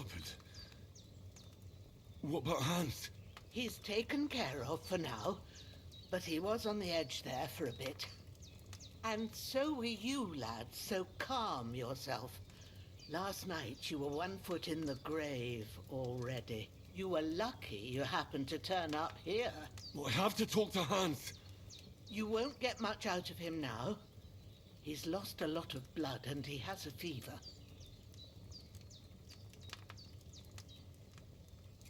happened? What about Hans? He's taken care of for now, but he was on the edge there for a bit. And so were you, lad, so calm yourself. Last night you were 1 foot in the grave already. You were lucky you happened to turn up here. Well, I have to talk to Hans. You won't get much out of him now. He's lost a lot of blood and he has a fever.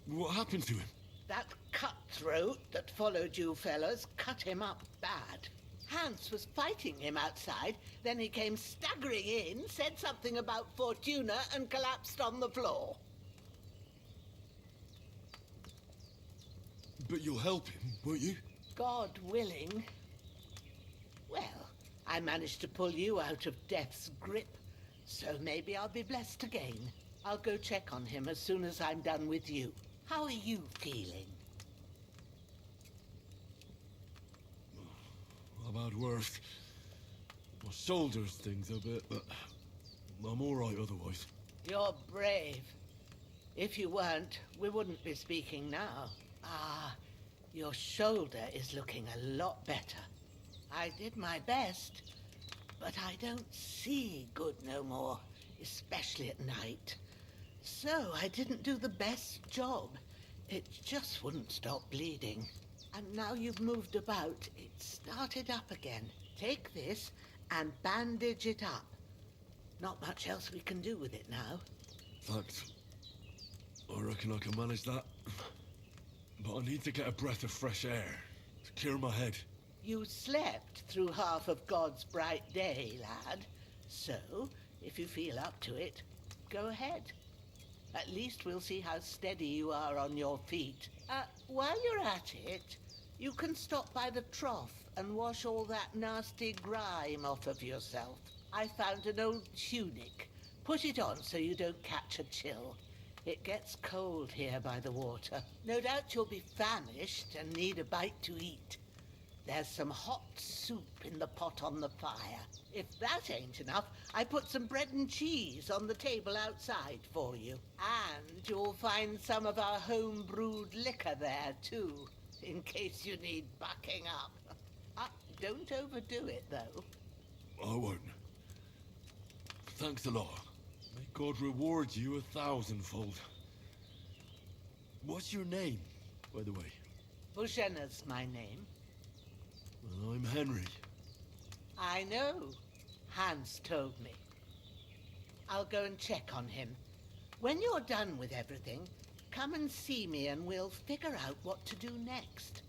What happened to him? That cutthroat that followed you fellas cut him up bad. Hans was fighting him outside, then he came staggering in, said something about Fortuna and collapsed on the floor. But you'll help him, won't you? God willing. Well, I managed to pull you out of death's grip, so maybe I'll be blessed again. I'll go check on him as soon as I'm done with you. How are you feeling? I've had worse. My shoulder stings a bit, but I'm all right otherwise. You're brave. If you weren't, we wouldn't be speaking now. Ah, your shoulder is looking a lot better. I did my best, but I don't see good no more, especially at night. So I didn't do the best job. It just wouldn't stop bleeding. And now you've moved about, it started up again. Take this and bandage it up. Not much else we can do with it now. Thanks. I reckon I can manage that. But I need to get a breath of fresh air to clear my head. You slept through half of God's bright day, lad. So, if you feel up to it, go ahead. At least we'll see how steady you are on your feet. While you're at it, you can stop by the trough and wash all that nasty grime off of yourself. I found an old tunic. Put it on so you don't catch a chill. It gets cold here by the water. No doubt you'll be famished and need a bite to eat. There's some hot soup in the pot on the fire. If that ain't enough, I put some bread and cheese on the table outside for you. And you'll find some of our home-brewed liquor there, too, in case you need bucking up. Don't overdo it, though. I won't. Thanks a lot. May God reward you 1,000-fold. What's your name, by the way? Bushenna's my name. Well, I'm Henry. I know. Hans told me. I'll go and check on him. When you're done with everything, come and see me and we'll figure out what to do next.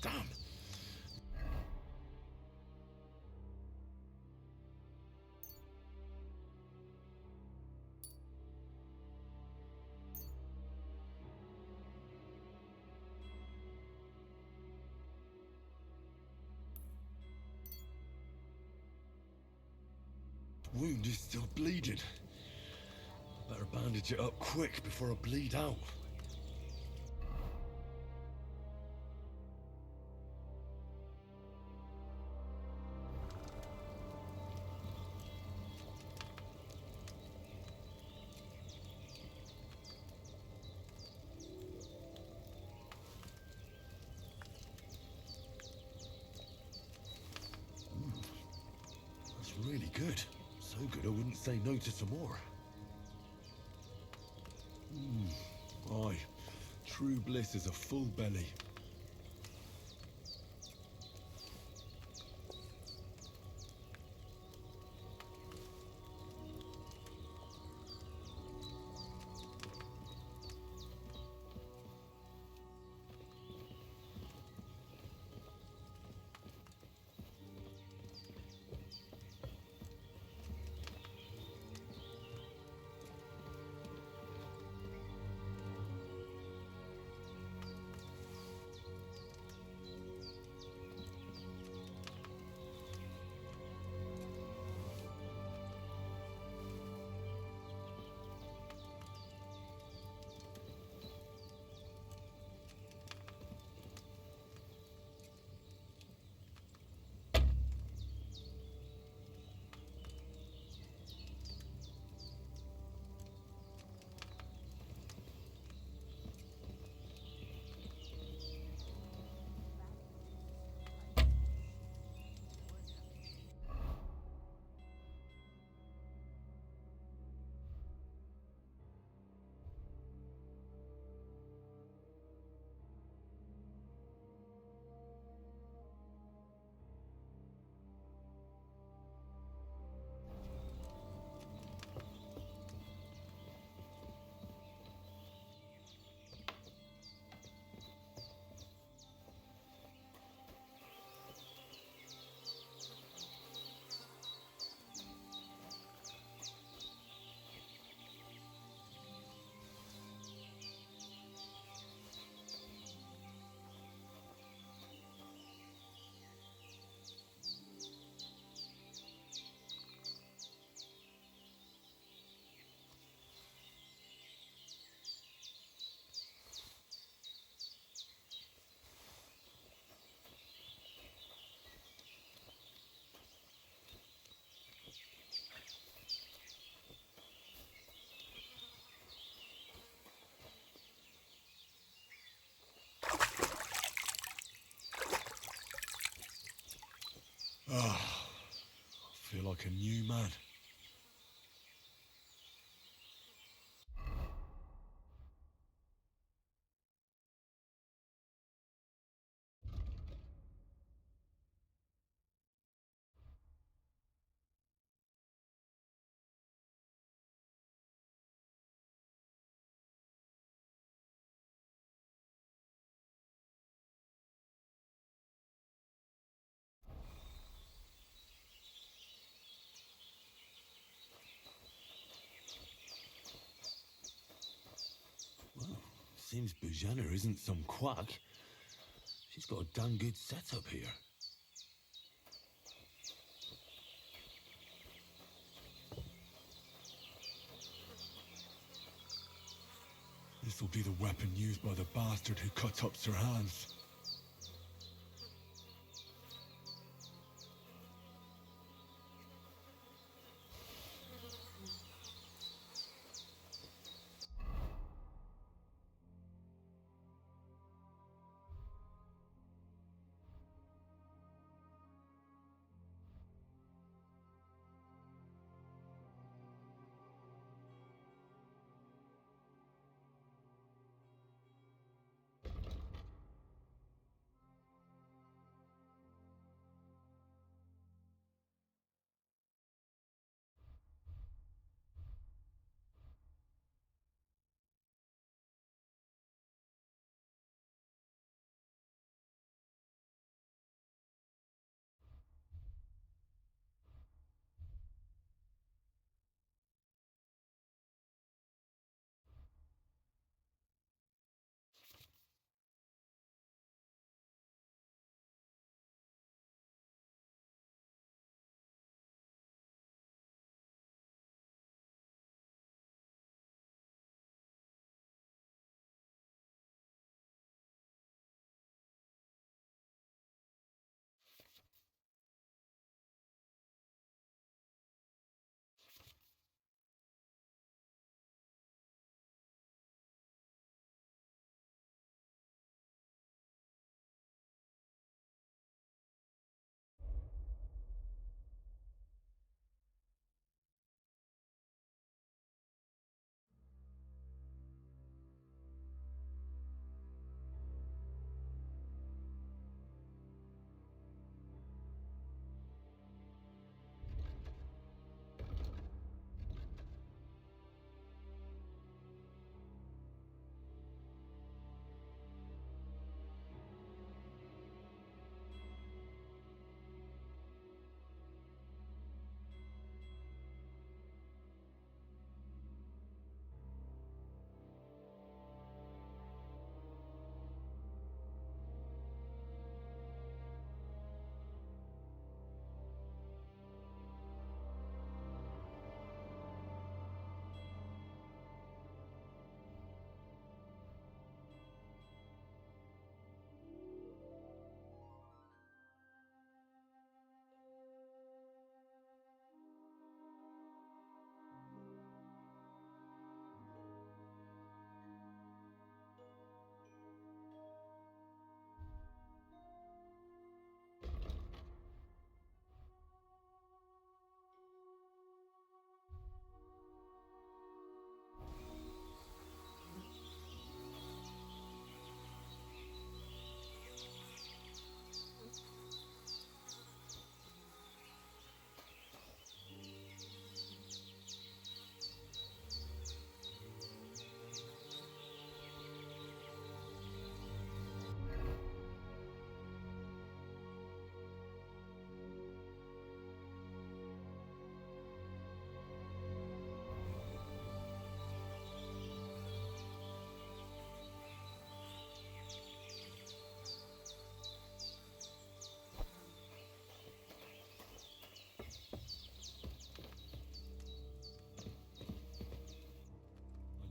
Damn. Wound is still bleeding. Better bandage it up quick before I bleed out. That's really good. So good I wouldn't say no to some more. Aye. True bliss is a full belly. Ah, I feel like a new man. Seems Bujana isn't some quack. She's got a damn good setup here. This'll be the weapon used by the bastard who cut up Sir Hans.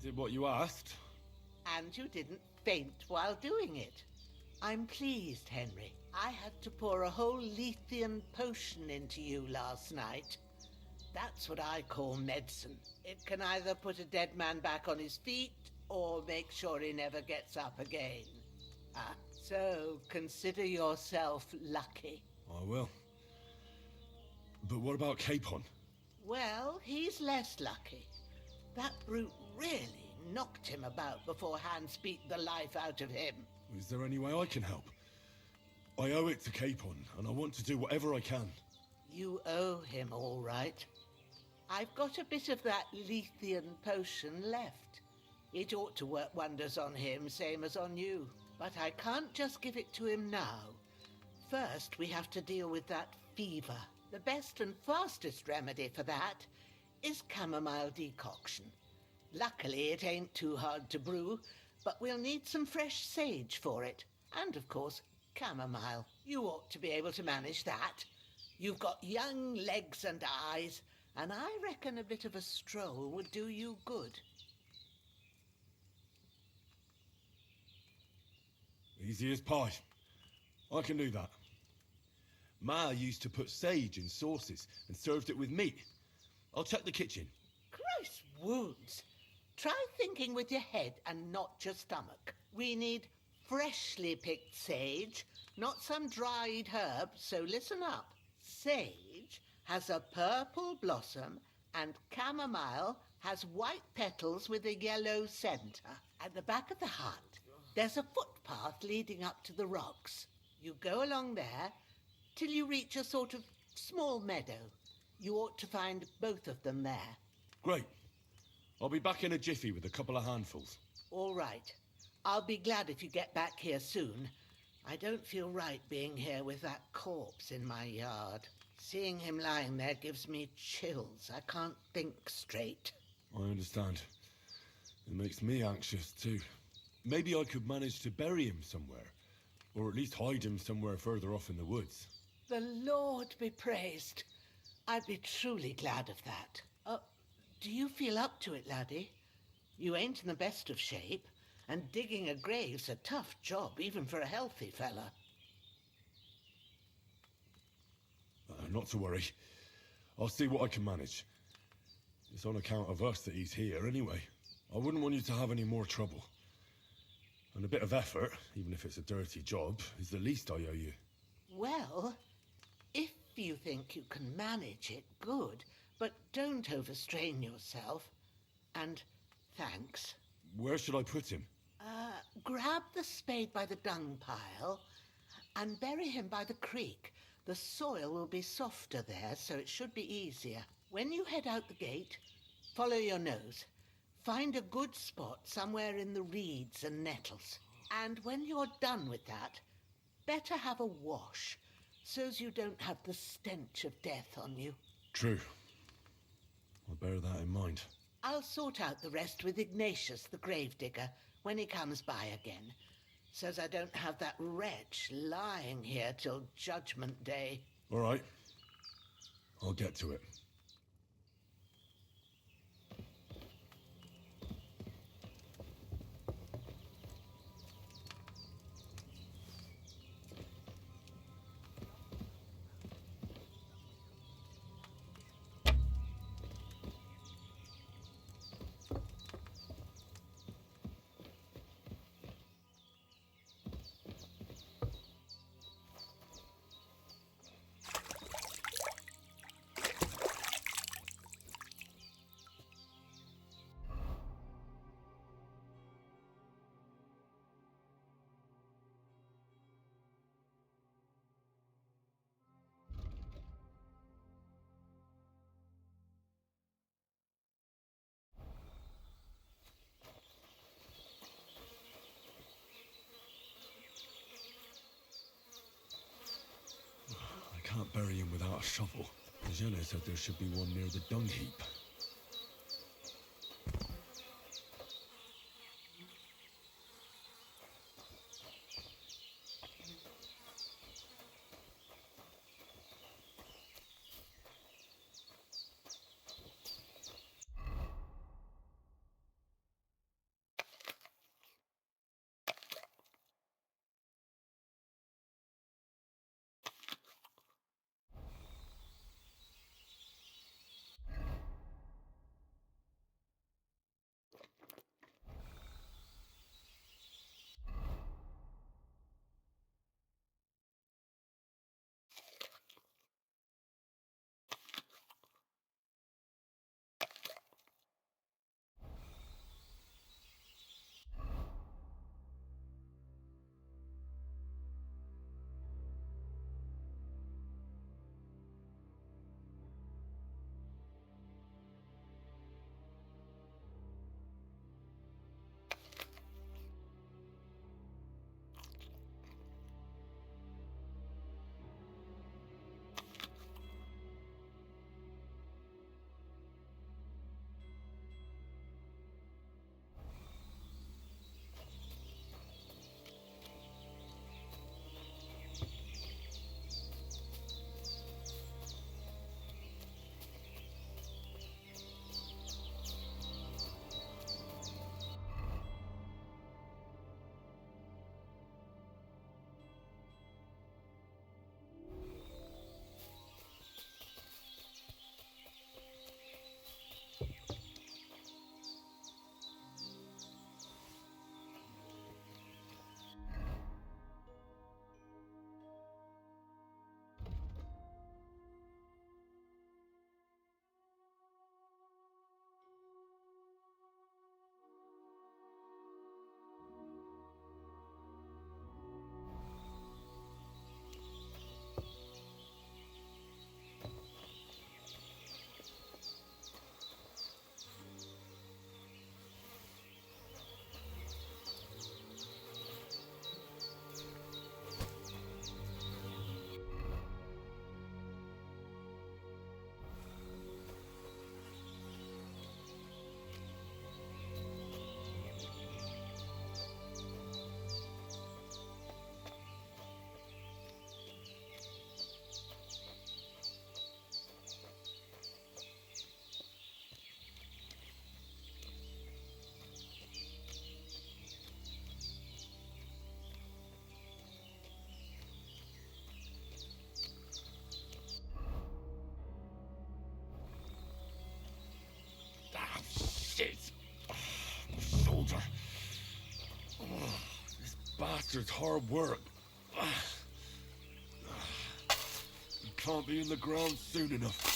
Did what you asked. And you didn't faint while doing it. I'm pleased, Henry. I had to pour a whole Lethean potion into you last night. That's what I call medicine. It can either put a dead man back on his feet or make sure he never gets up again. So consider yourself lucky. I will. But what about Capon? Well, he's less lucky. That brute really knocked him about before Hans beat the life out of him. Is there any way I can help? I owe it to Capon, and I want to do whatever I can. You owe him, all right. I've got a bit of that Lethean potion left. It ought to work wonders on him, same as on you. But I can't just give it to him now. First, we have to deal with that fever. The best and fastest remedy for that is chamomile decoction. Luckily, it ain't too hard to brew, but we'll need some fresh sage for it. And, of course, chamomile. You ought to be able to manage that. You've got young legs and eyes, and I reckon a bit of a stroll would do you good. Easy as pie. I can do that. Ma used to put sage in sauces and served it with meat. I'll check the kitchen. Christ wounds! Try thinking with your head and not your stomach. We need freshly picked sage, not some dried herb, so listen up. Sage has a purple blossom and chamomile has white petals with a yellow centre. At the back of the hut, there's a footpath leading up to the rocks. You go along there till you reach a sort of small meadow. You ought to find both of them there. Great. I'll be back in a jiffy with a couple of handfuls. All right. I'll be glad if you get back here soon. I don't feel right being here with that corpse in my yard. Seeing him lying there gives me chills. I can't think straight. I understand. It makes me anxious too. Maybe I could manage to bury him somewhere, or at least hide him somewhere further off in the woods. The Lord be praised. I'd be truly glad of that. Do you feel up to it, laddie? You ain't in the best of shape, and digging a grave's a tough job, even for a healthy fella. Not to worry. I'll see what I can manage. It's on account of us that he's here anyway. I wouldn't want you to have any more trouble. And a bit of effort, even if it's a dirty job, is the least I owe you. Well, if you think you can manage it, good. But don't overstrain yourself. And thanks. Where should I put him? Grab the spade by the dung pile and bury him by the creek. The soil will be softer there, so it should be easier. When you head out the gate, follow your nose. Find a good spot somewhere in the reeds and nettles. And when you're done with that, better have a wash, so's you don't have the stench of death on you. True. I'll bear that in mind. I'll sort out the rest with Ignatius, the gravedigger, when he comes by again, so's I don't have that wretch lying here till Judgment Day. All right. I'll get to it. I can't bury him without a shovel. Jenna said there should be one near the dung heap. bastard's hard work. You can't be in the ground soon enough.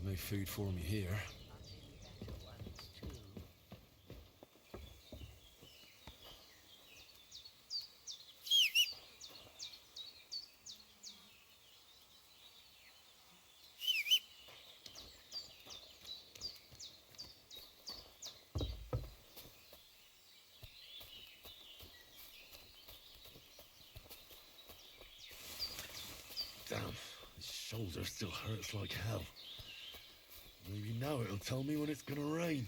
No food for me here. Damn, his shoulder still hurts like hell. Maybe now it'll tell me when it's gonna rain.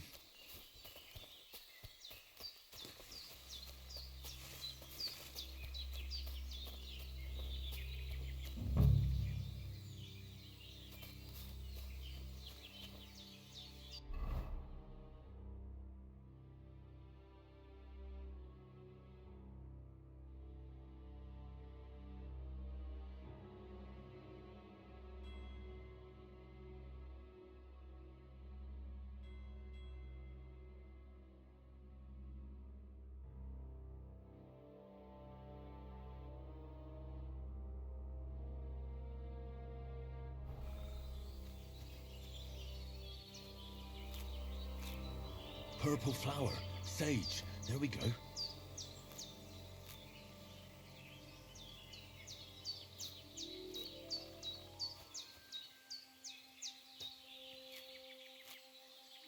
Purple flower, sage, there we go.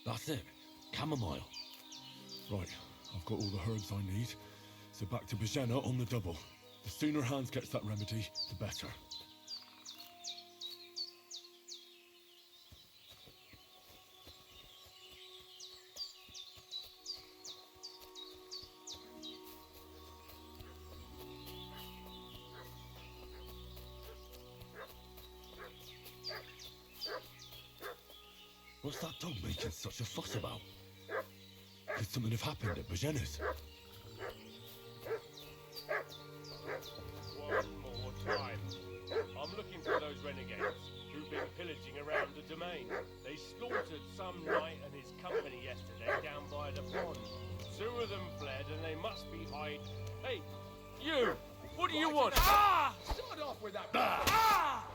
That's it, chamomile. Right, I've got all the herbs I need, so back to Bohemia on the double. The sooner Hans gets that remedy, the better. What's that dog making such a fuss about? Could something have happened at Bohemia's? One more time. I'm looking for those renegades who've been pillaging around the domain. They slaughtered some knight and his company yesterday down by the pond. Two of them fled and they must be hiding. Hey, you! What do you want? Ah! Start off with that. Ah!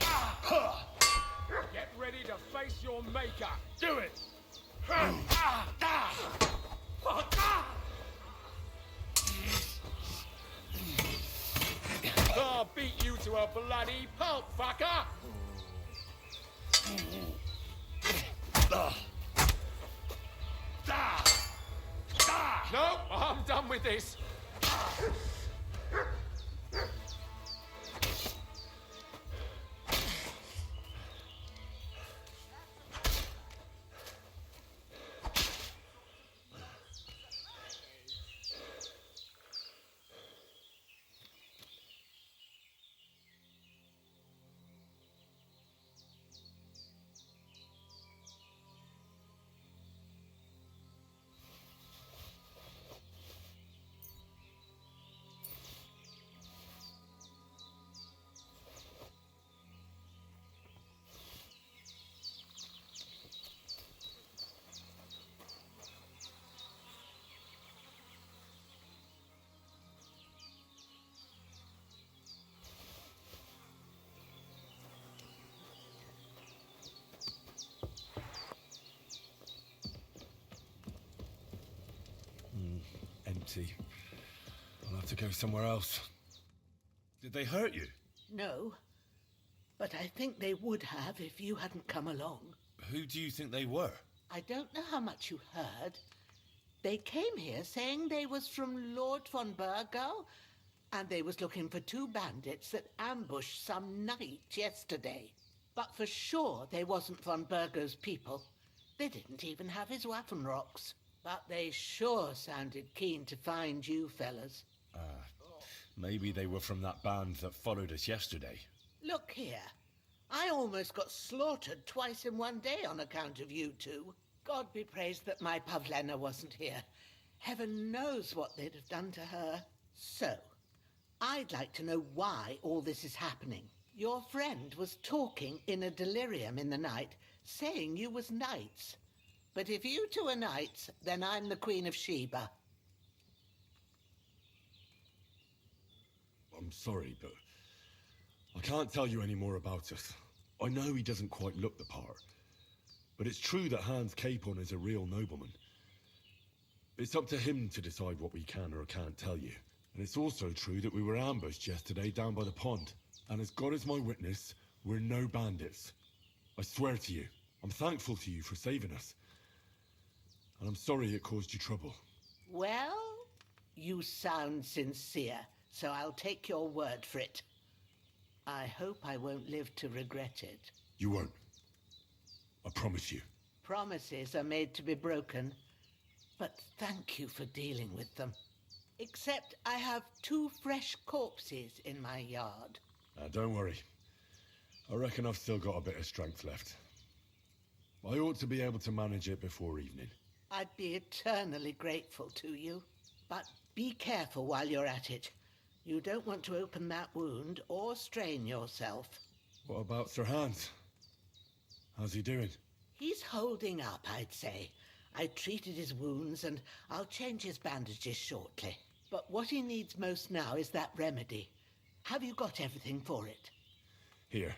Ah! Get ready to face your maker. Do it! I'll beat you to a bloody pulp, fucker! with this. Empty. I'll have to go somewhere else. Did they hurt you? No, but I think they would have if you hadn't come along. Who do you think they were? I don't know how much you heard. They came here saying they was from Lord von Burgo, and they was looking for 2 bandits that ambushed some knight yesterday. But for sure they wasn't von Burgo's people. They didn't even have his Waffenrocks. But they sure sounded keen to find you fellas. Maybe they were from that band that followed us yesterday. Look here. I almost got slaughtered twice in one day on account of you two. God be praised that my Pavlena wasn't here. Heaven knows what they'd have done to her. So, I'd like to know why all this is happening. Your friend was talking in a delirium in the night, saying you was knights. But if you two are knights, then I'm the Queen of Sheba. I'm sorry, but I can't tell you any more about us. I know he doesn't quite look the part, but it's true that Hans Capon is a real nobleman. It's up to him to decide what we can or can't tell you. And it's also true that we were ambushed yesterday down by the pond. And as God is my witness, we're no bandits. I swear to you, I'm thankful to you for saving us. And I'm sorry it caused you trouble. Well, you sound sincere, so I'll take your word for it. I hope I won't live to regret it. You won't. I promise you. Promises are made to be broken, but thank you for dealing with them. Except I have 2 fresh corpses in my yard. Don't worry. I reckon I've still got a bit of strength left. I ought to be able to manage it before evening. I'd be eternally grateful to you. But be careful while you're at it. You don't want to open that wound or strain yourself. What about Sir Hans? How's he doing? He's holding up, I'd say. I treated his wounds and I'll change his bandages shortly. But what he needs most now is that remedy. Have you got everything for it? Here.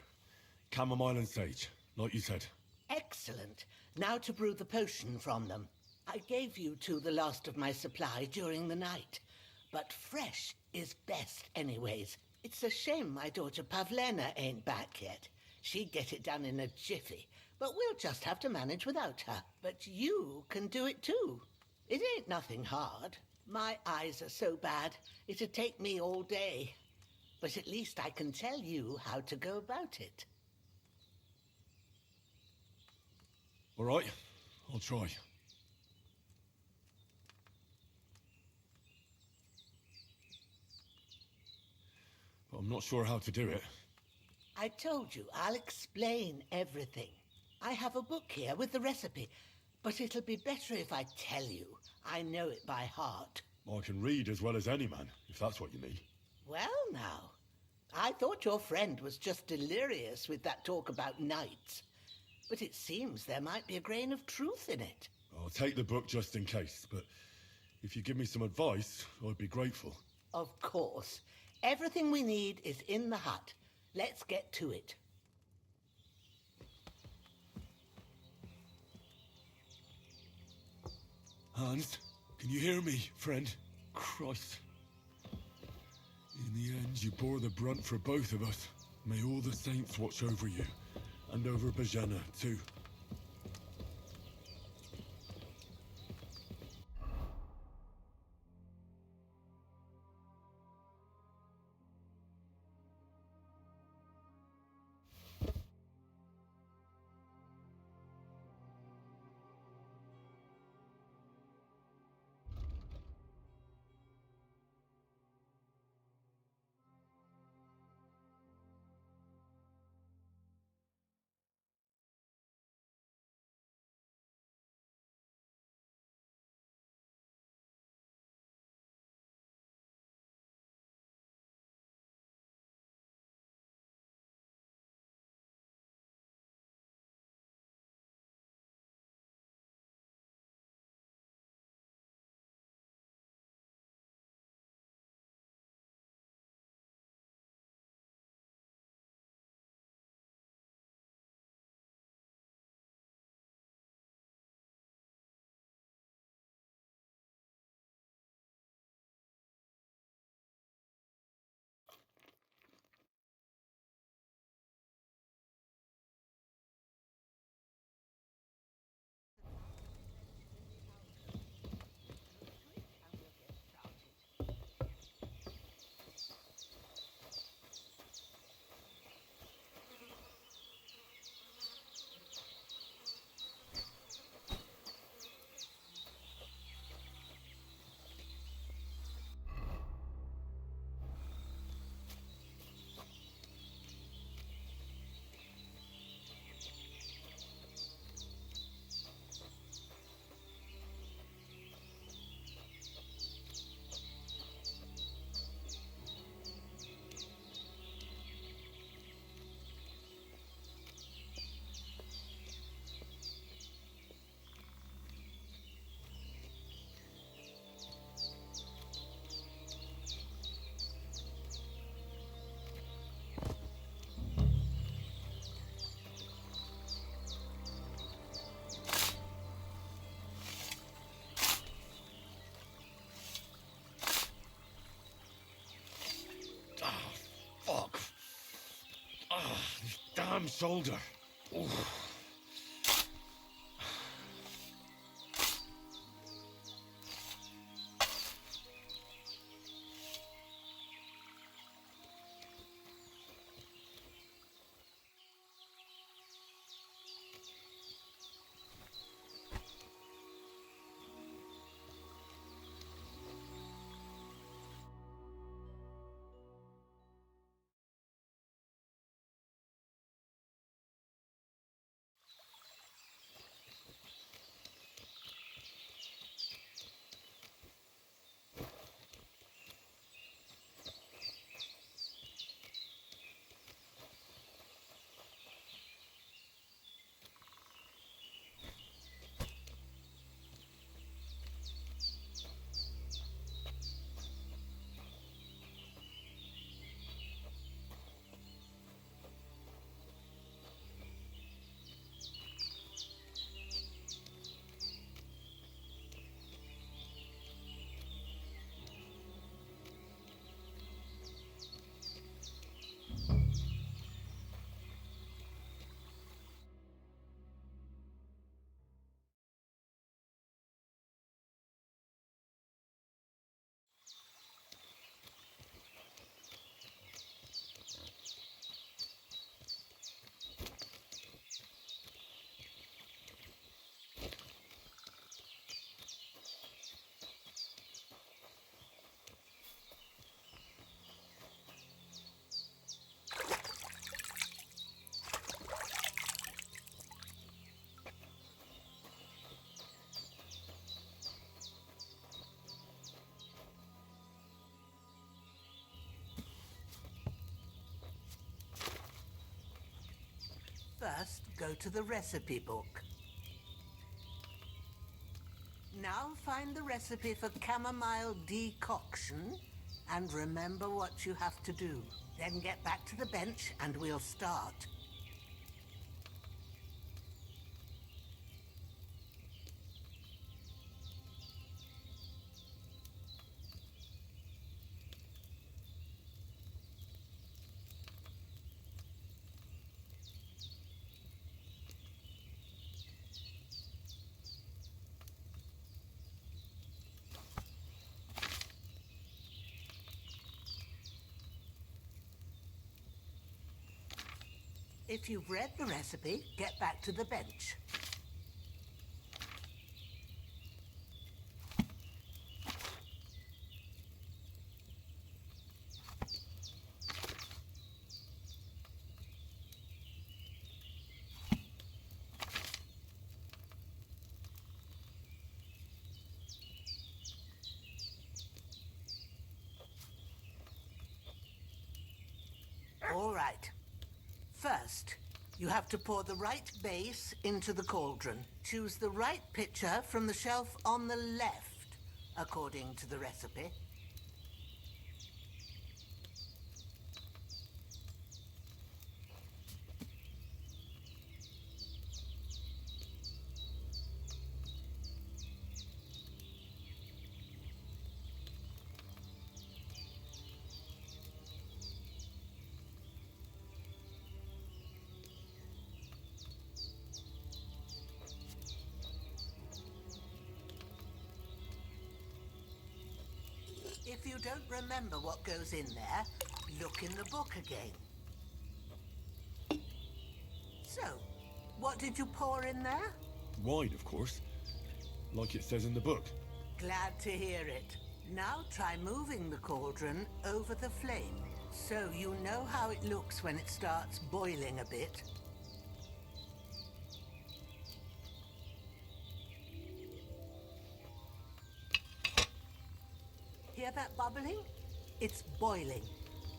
Chamomile and sage, like you said. Excellent. Now to brew the potion from them. I gave you two the last of my supply during the night. But fresh is best anyways. It's a shame my daughter Pavlena ain't back yet. She'd get it done in a jiffy. But we'll just have to manage without her. But you can do it too. It ain't nothing hard. My eyes are so bad, it'd take me all day. But at least I can tell you how to go about it. All right, I'll try. But I'm not sure how to do it. I told you, I'll explain everything. I have a book here with the recipe, but it'll be better if I tell you. I know it by heart. I can read as well as any man, if that's what you mean. Well now, I thought your friend was just delirious with that talk about knights. But it seems there might be a grain of truth in it. I'll take the book just in case, but if you give me some advice, I'd be grateful. Of course. Everything we need is in the hut. Let's get to it. Hans, can you hear me, friend? Christ. In the end, you bore the brunt for both of us. May all the saints watch over you, and over Bajana, too. damn shoulder. Oof. First, go to the recipe book. Now find the recipe for chamomile decoction and remember what you have to do. Then get back to the bench and we'll start. If you've read the recipe, get back to the bench. All right. First, you have to pour the right base into the cauldron. Choose the right pitcher from the shelf on the left, according to the recipe. If you don't remember what goes in there, look in the book again. So, what did you pour in there? Wine, of course. Like it says in the book. Glad to hear it. Now try moving the cauldron over the flame, so you know how it looks when it starts boiling a bit. Hear that bubbling? It's boiling.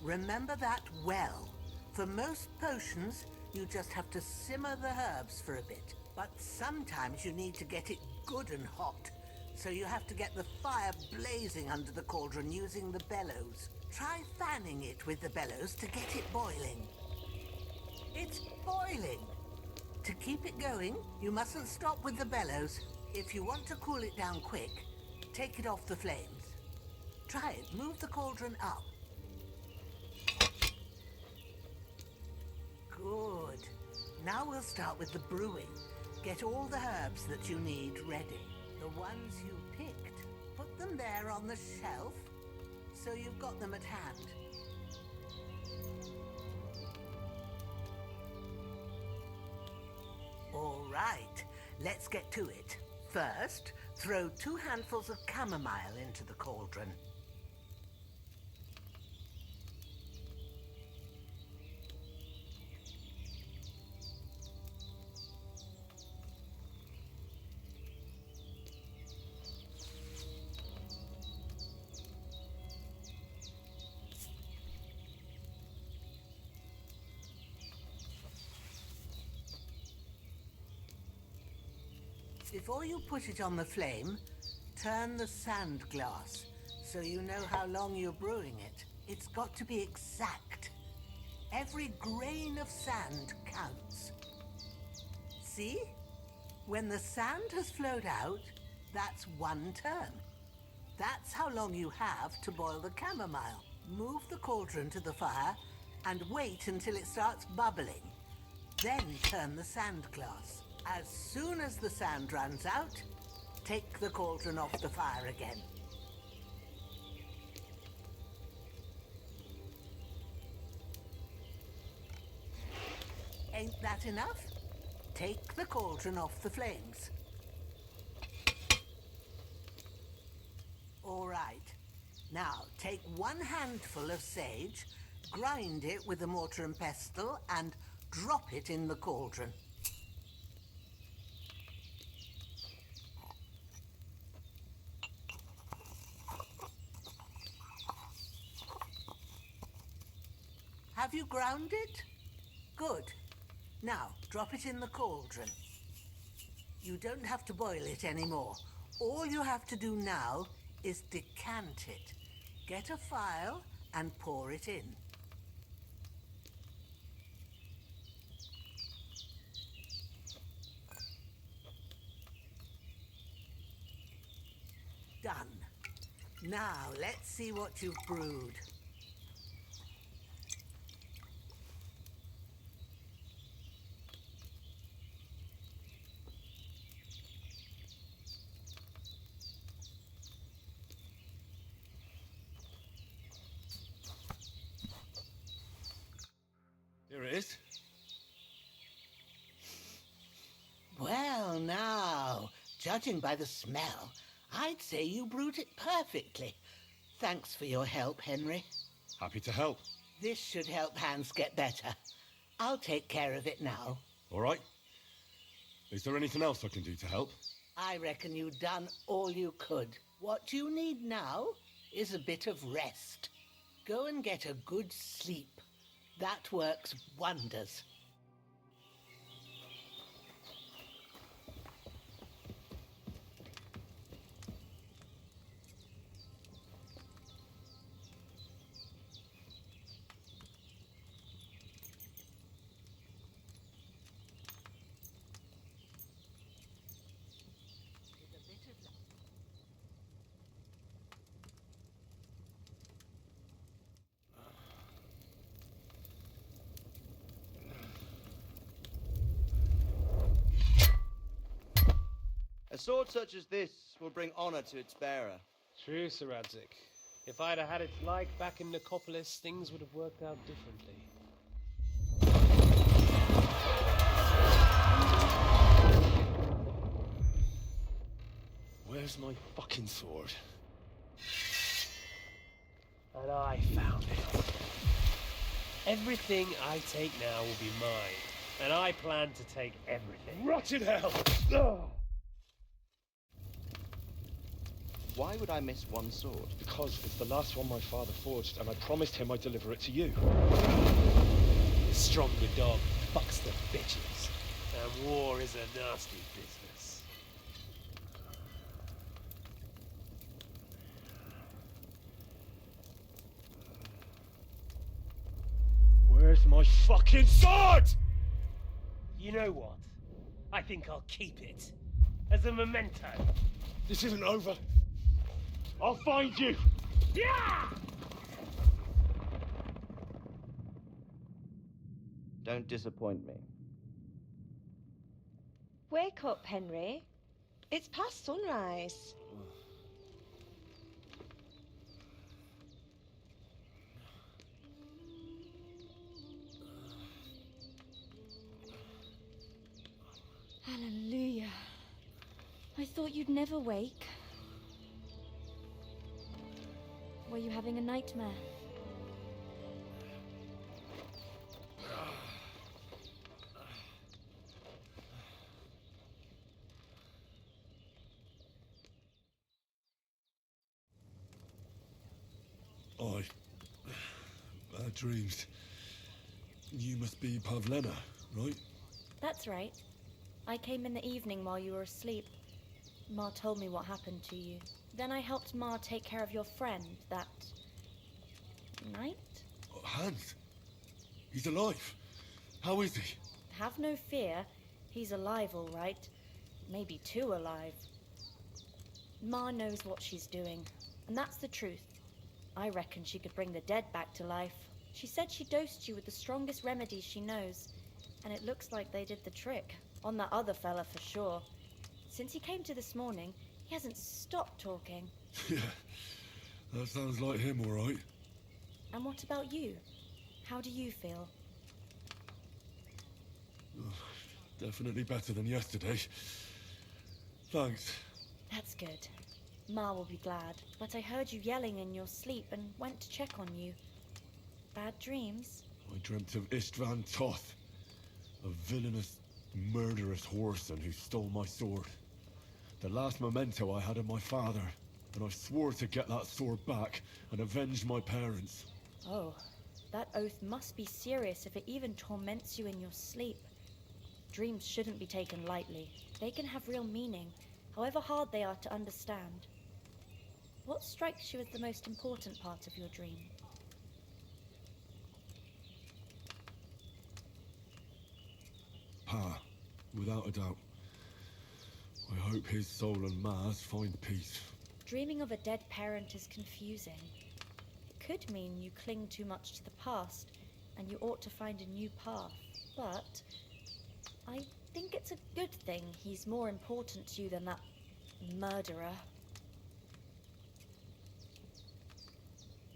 Remember that well. For most potions, you just have to simmer the herbs for a bit. But sometimes you need to get it good and hot. So you have to get the fire blazing under the cauldron using the bellows. Try fanning it with the bellows to get it boiling. It's boiling! To keep it going, you mustn't stop with the bellows. If you want to cool it down quick, take it off the flames. Try it. Move the cauldron up. Good. Now we'll start with the brewing. Get all the herbs that you need ready. The ones you picked, put them there on the shelf, so you've got them at hand. All right, let's get to it. First, throw 2 handfuls of chamomile into the cauldron. Before you put it on the flame, turn the sand glass so you know how long you're brewing it. It's got to be exact. Every grain of sand counts. See? When the sand has flowed out, that's 1 turn. That's how long you have to boil the chamomile. Move the cauldron to the fire and wait until it starts bubbling. Then turn the sand glass. As soon as the sand runs out, take the cauldron off the fire again. Ain't that enough? Take the cauldron off the flames. All right. Now, take 1 handful of sage, grind it with a mortar and pestle, and drop it in the cauldron. Have you ground it? Good. Now, drop it in the cauldron. You don't have to boil it anymore. All you have to do now is decant it. Get a phial and pour it in. Done. Now, let's see what you've brewed. Here it is. Well, now, judging by the smell, I'd say you brewed it perfectly. Thanks for your help, Henry. Happy to help. This should help Hans get better. I'll take care of it now. All right. Is there anything else I can do to help? I reckon you've done all you could. What you need now is a bit of rest. Go and get a good sleep. That works wonders. A sword such as this will bring honor to its bearer. True, Sir Radzik. If I'd have had its like back in Nicopolis, things would have worked out differently. Where's my fucking sword? And I found it. Everything I take now will be mine, and I plan to take everything. Rotted hell! Ugh. Why would I miss one sword? Because it's the last one my father forged, and I promised him I'd deliver it to you. The stronger dog fucks the bitches, and war is a nasty business. Where's my fucking sword? You know what? I think I'll keep it as a memento. This isn't over. I'll find you! Yeah! Don't disappoint me. Wake up, Henry. It's past sunrise. Hallelujah. I thought you'd never wake. Were you having a nightmare? Bad dreams. You must be Pavlena, right? That's right. I came in the evening while you were asleep. Ma told me what happened to you. Then I helped Ma take care of your friend that night? Hans? He's alive. How is he? Have no fear. He's alive, all right. Maybe too alive. Ma knows what she's doing, and that's the truth. I reckon she could bring the dead back to life. She said she dosed you with the strongest remedies she knows, and it looks like they did the trick. On that other fella for sure. Since he came to this morning, he hasn't stopped talking. Yeah, that sounds like him, all right. And what about you? How do you feel? Definitely better than yesterday. Thanks. That's good. Ma will be glad, but I heard you yelling in your sleep and went to check on you. Bad dreams? I dreamt of Istvan Toth, a villainous, murderous whoreson who stole my sword. The last memento I had of my father, and I swore to get that sword back and avenge my parents. Oh, that oath must be serious if it even torments you in your sleep. Dreams shouldn't be taken lightly. They can have real meaning, however hard they are to understand. What strikes you as the most important part of your dream? Pa, without a doubt. I hope his soul and Ma's find peace. Dreaming of a dead parent is confusing. It could mean you cling too much to the past, and you ought to find a new path. But I think it's a good thing he's more important to you than that murderer.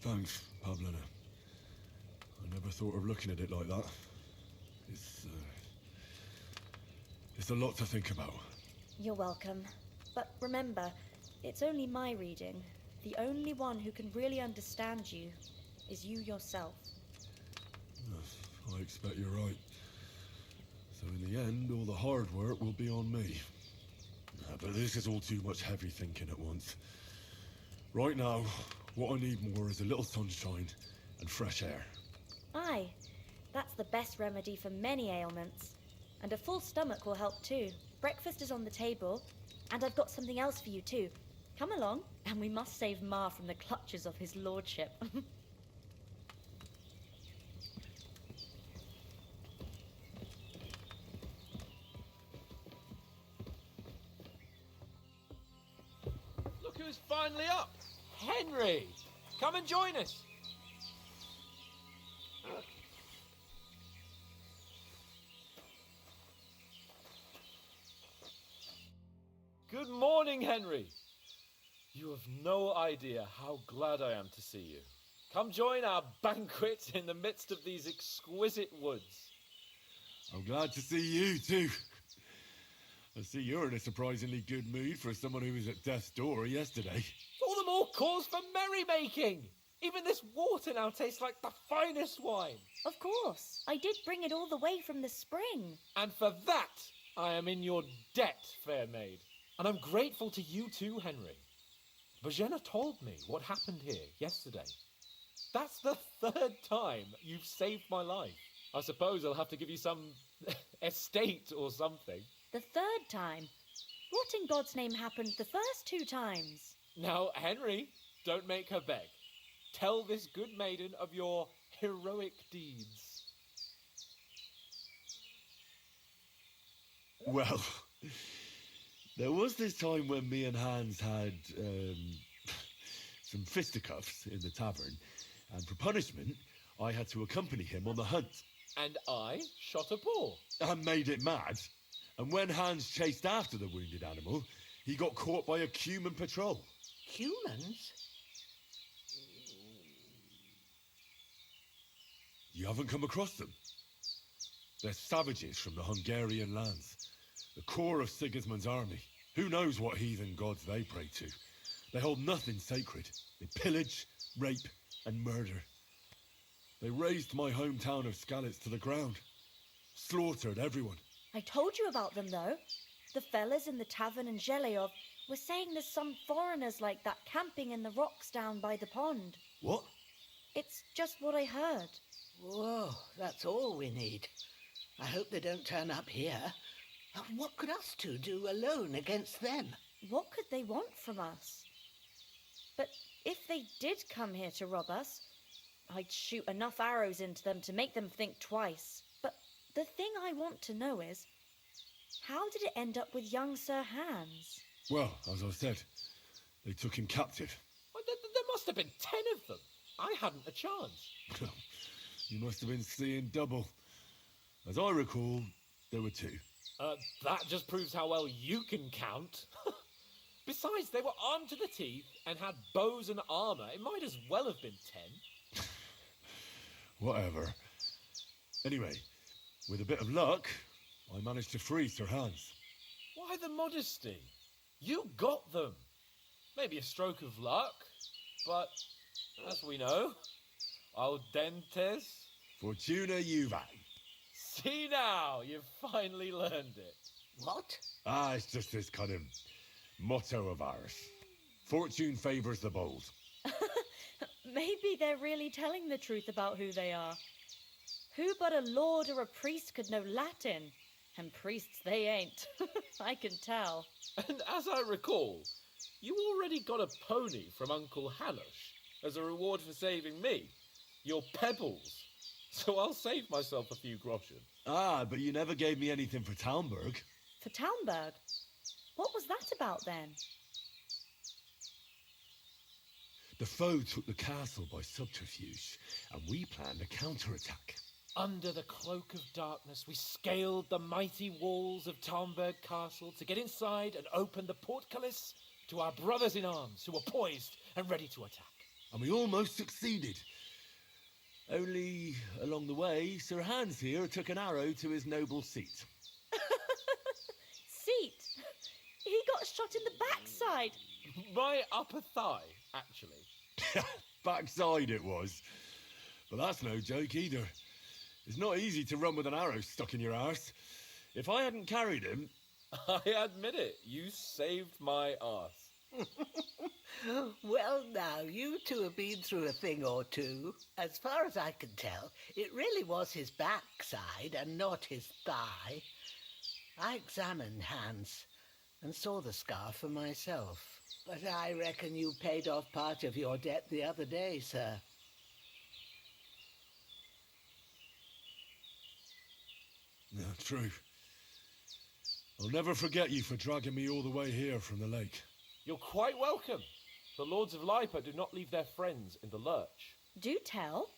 Thanks, Pavlena. I never thought of looking at it like that. It's a lot to think about. You're welcome. But remember, it's only my reading. The only one who can really understand you is you yourself. I expect you're right. So in the end, all the hard work will be on me. But this is all too much heavy thinking at once. Right now, what I need more is a little sunshine and fresh air. Aye, that's the best remedy for many ailments. And a full stomach will help too. Breakfast is on the table, and I've got something else for you too. Come along, and we must save Ma from the clutches of his lordship. Look who's finally up! Henry! Come and join us! Good morning, Henry! You have no idea how glad I am to see you. Come join our banquet in the midst of these exquisite woods. I'm glad to see you too. I see you're in a surprisingly good mood for someone who was at death's door yesterday. All the more cause for merrymaking! Even this water now tastes like the finest wine. Of course, I did bring it all the way from the spring. And for that, I am in your debt, fair maid. And I'm grateful to you too, Henry. Bojena told me what happened here yesterday. That's the third time you've saved my life. I suppose I'll have to give you some estate or something. The third time? What in God's name happened the first 2 times? Now, Henry, don't make her beg. Tell this good maiden of your heroic deeds. Well, there was this time when me and Hans had some fisticuffs in the tavern, and for punishment, I had to accompany him on the hunt. And I shot a boar. And made it mad. And when Hans chased after the wounded animal, he got caught by a human patrol. Humans? You haven't come across them? They're savages from the Hungarian lands. The core of Sigismund's army. Who knows what heathen gods they pray to? They hold nothing sacred. They pillage, rape, and murder. They razed my hometown of Skalitz to the ground. Slaughtered everyone. I told you about them, though. The fellas in the tavern in Zheleov were saying there's some foreigners like that camping in the rocks down by the pond. What? It's just what I heard. Whoa, that's all we need. I hope they don't turn up here. What could us two do alone against them? What could they want from us? But if they did come here to rob us, I'd shoot enough arrows into them to make them think twice. But the thing I want to know is, how did it end up with young Sir Hans? Well, as I said, they took him captive. Well, there must have been 10 of them. I hadn't a chance. You must have been seeing double. As I recall, there were 2. That just proves how well you can count. Besides, they were armed to the teeth and had bows and armour. It might as well have been 10. Whatever. Anyway, with a bit of luck, I managed to free Sir Hans. Why the modesty? You got them. Maybe a stroke of luck, but as we know, al dentes. Fortuna juvat. See now, you've finally learned it. What? It's just this kind of motto of ours. Fortune favours the bold. Maybe they're really telling the truth about who they are. Who but a lord or a priest could know Latin? And priests they ain't. I can tell. And as I recall, you already got a pony from Uncle Hanosh as a reward for saving me. Your pebbles. So I'll save myself a few groschen. But you never gave me anything for Talmberg. For Talmberg? What was that about then? The foe took the castle by subterfuge, and we planned a counterattack. Under the cloak of darkness, we scaled the mighty walls of Talmberg Castle to get inside and open the portcullis to our brothers in arms who were poised and ready to attack. And we almost succeeded. Only, along the way, Sir Hans here took an arrow to his noble seat. Seat? He got shot in the backside. My upper thigh, actually. Backside it was. But that's no joke either. It's not easy to run with an arrow stuck in your arse. If I hadn't carried him... I admit it, you saved my arse. Well, now, you two have been through a thing or two. As far as I can tell, it really was his backside and not his thigh. I examined Hans and saw the scar for myself. But I reckon you paid off part of your debt the other day, sir. No, true. I'll never forget you for dragging me all the way here from the lake. You're quite welcome. The Lords of Lipa do not leave their friends in the lurch. Do tell.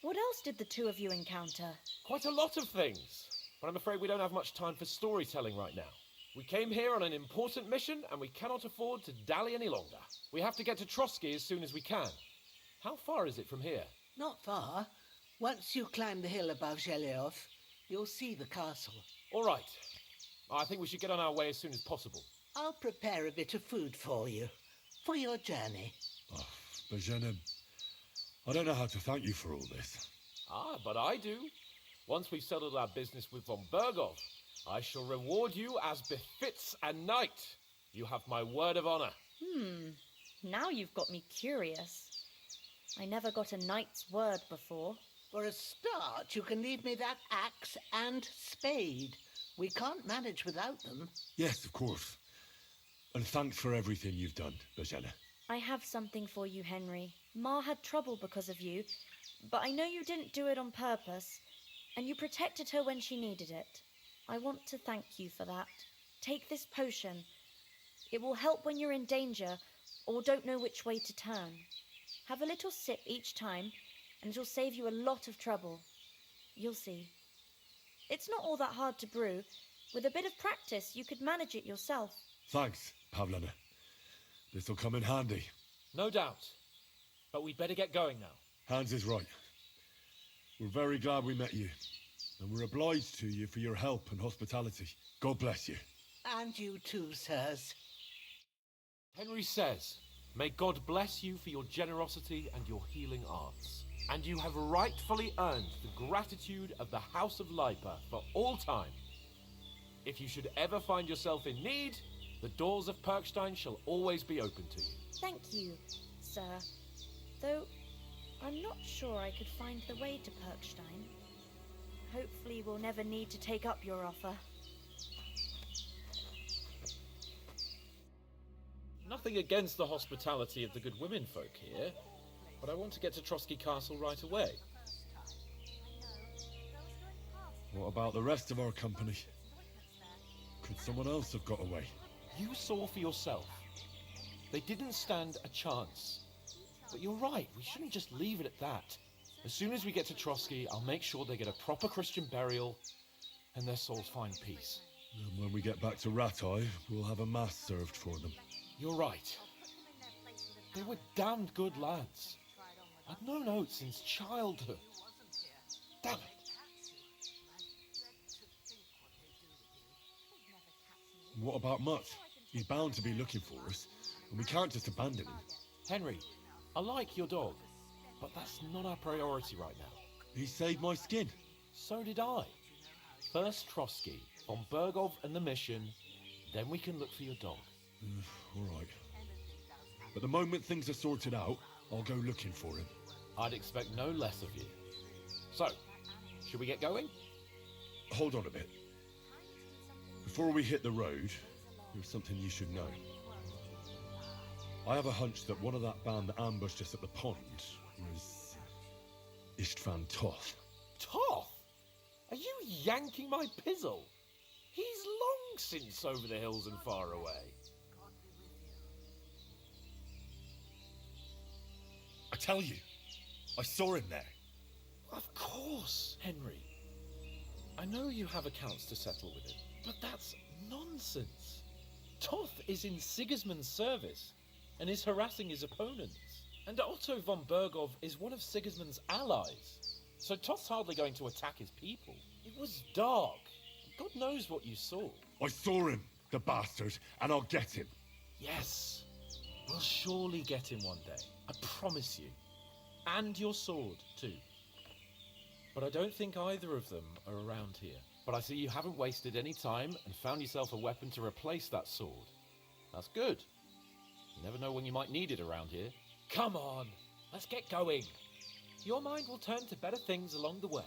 What else did the two of you encounter? Quite a lot of things. But I'm afraid we don't have much time for storytelling right now. We came here on an important mission, and we cannot afford to dally any longer. We have to get to Trotsky as soon as we can. How far is it from here? Not far. Once you climb the hill above Zheleov, you'll see the castle. All right. I think we should get on our way as soon as possible. I'll prepare a bit of food for you, for your journey. Oh, Bozhena, I don't know how to thank you for all this. But I do. Once we've settled our business with von Bergov, I shall reward you as befits a knight. You have my word of honor. Now you've got me curious. I never got a knight's word before. For a start, you can leave me that axe and spade. We can't manage without them. Yes, of course. And thanks for everything you've done, Bozhena. I have something for you, Henry. Ma had trouble because of you, but I know you didn't do it on purpose, and you protected her when she needed it. I want to thank you for that. Take this potion. It will help when you're in danger or don't know which way to turn. Have a little sip each time, and it'll save you a lot of trouble. You'll see. It's not all that hard to brew. With a bit of practice, you could manage it yourself. Thanks, Pavlena. This'll come in handy. No doubt. But we'd better get going now. Hans is right. We're very glad we met you. And we're obliged to you for your help and hospitality. God bless you. And you too, sirs. Henry says, "May God bless you for your generosity and your healing arts. And you have rightfully earned the gratitude of the House of Lipa for all time. If you should ever find yourself in need, the doors of Perkstein shall always be open to you." Thank you, sir. Though, I'm not sure I could find the way to Perkstein. Hopefully we'll never need to take up your offer. Nothing against the hospitality of the good women folk here, but I want to get to Trotsky Castle right away. What about the rest of our company? Could someone else have got away? You saw for yourself. They didn't stand a chance. But you're right, we shouldn't just leave it at that. As soon as we get to Trotsky, I'll make sure they get a proper Christian burial and their souls find peace. And when we get back to Ratai, we'll have a mass served for them. You're right. They were damned good lads. I've known Oates since childhood. Damn it. What about Mutt? He's bound to be looking for us, and we can't just abandon him. Henry, I like your dog, but that's not our priority right now. He saved my skin. So did I. First Trotsky, von Bergov and the mission, then we can look for your dog. All right. But the moment things are sorted out, I'll go looking for him. I'd expect no less of you. So, should we get going? Hold on a bit. Before we hit the road, there's something you should know. I have a hunch that one of that band that ambushed us at the pond was Istvan Toth. Toth? Are you yanking my pizzle? He's long since over the hills and far away. I tell you, I saw him there. Of course, Henry. I know you have accounts to settle with him, but that's nonsense. Toth is in Sigismund's service and is harassing his opponents. And Otto von Bergov is one of Sigismund's allies. So Toth's hardly going to attack his people. It was dark. God knows what you saw. I saw him, the bastard, and I'll get him. Yes. We'll surely get him one day. I promise you. And your sword, too. But I don't think either of them are around here. But I see you haven't wasted any time and found yourself a weapon to replace that sword. That's good. You never know when you might need it around here. Come on, let's get going. Your mind will turn to better things along the way.